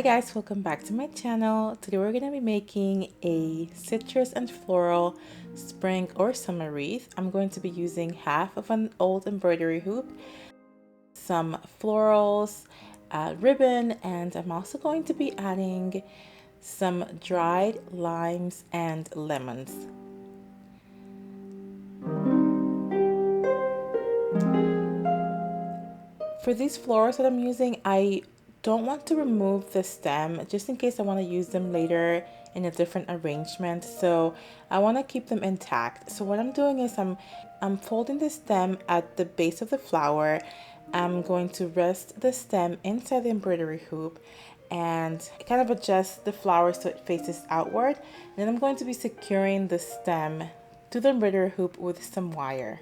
Hi guys, welcome back to my channel. Today we're going to be making a citrus and floral spring or summer wreath. I'm going to be using half of an old embroidery hoop, some florals, ribbon, and I'm also going to be adding some dried limes and lemons. For these florals that I'm using, I don't want to remove the stem just in case I want to use them later in a different arrangement, so I want to keep them intact. So what I'm doing is I'm folding the stem at the base of the flower. I'm going to rest the stem inside the embroidery hoop and kind of adjust the flower so it faces outward. And then I'm going to be securing the stem to the embroidery hoop with some wire.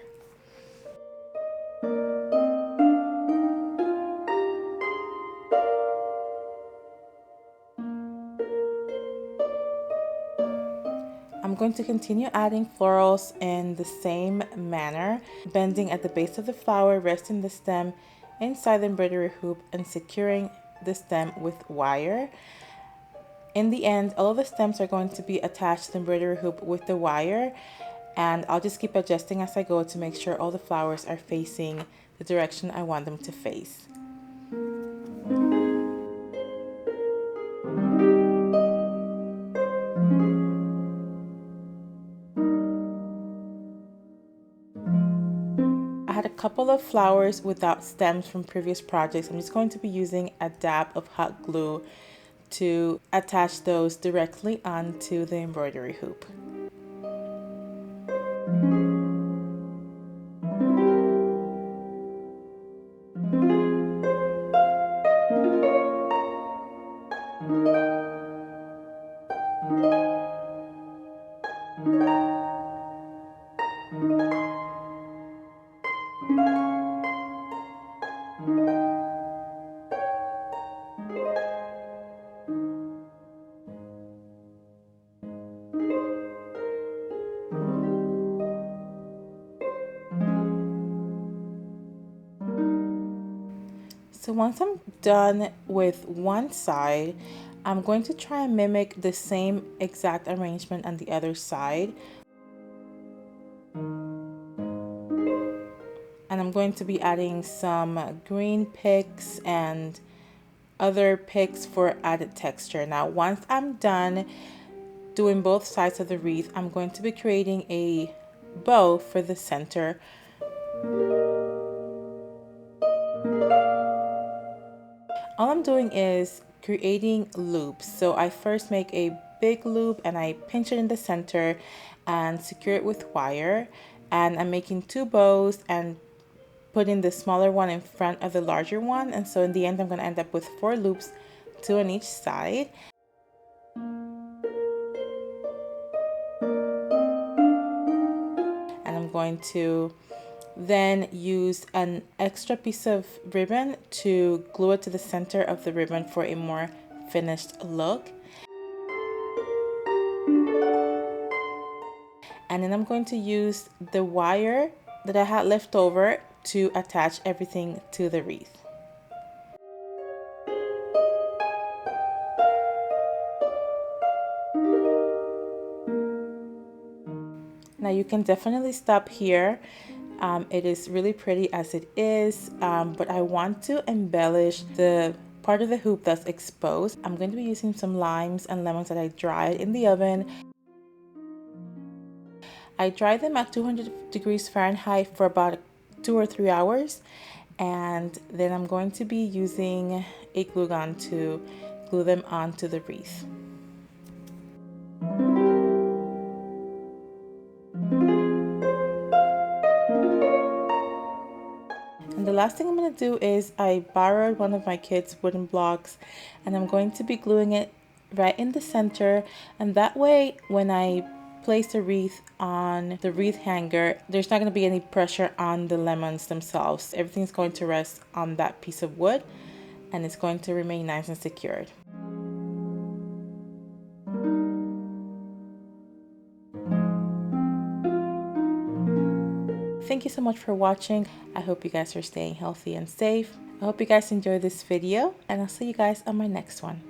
I'm going to continue adding florals in the same manner, bending at the base of the flower, resting the stem inside the embroidery hoop and securing the stem with wire. In the end, all of the stems are going to be attached to the embroidery hoop with the wire, and I'll just keep adjusting as I go to make sure all the flowers are facing the direction I want them to face. I had a couple of flowers without stems from previous projects. I'm just going to be using a dab of hot glue to attach those directly onto the embroidery hoop. So once I'm done with one side, I'm going to try and mimic the same exact arrangement on the other side. And I'm going to be adding some green picks and other picks for added texture. Now, once I'm done doing both sides of the wreath, I'm going to be creating a bow for the center. All I'm doing is creating loops. So I first make a big loop and I pinch it in the center and secure it with wire. And I'm making two bows and putting the smaller one in front of the larger one. And so in the end, I'm going to end up with 4 loops, 2 on each side. And I'm going to then use an extra piece of ribbon to glue it to the center of the ribbon for a more finished look. And then I'm going to use the wire that I had left over to attach everything to the wreath. Now you can definitely stop here. It is really pretty as it is, but I want to embellish the part of the hoop that's exposed. I'm going to be using some limes and lemons that I dried in the oven. I dried them at 200 degrees Fahrenheit for about 2 or 3 hours, and then I'm going to be using a glue gun to glue them onto the wreath. And the last thing I'm going to do is I borrowed one of my kids' wooden blocks and I'm going to be gluing it right in the center, and that way when I place the wreath on the wreath hanger, there's not going to be any pressure on the lemons themselves. Everything's going to rest on that piece of wood and it's going to remain nice and secured. Thank you so much for watching. I hope you guys are staying healthy and safe. I hope you guys enjoyed this video, and I'll see you guys on my next one.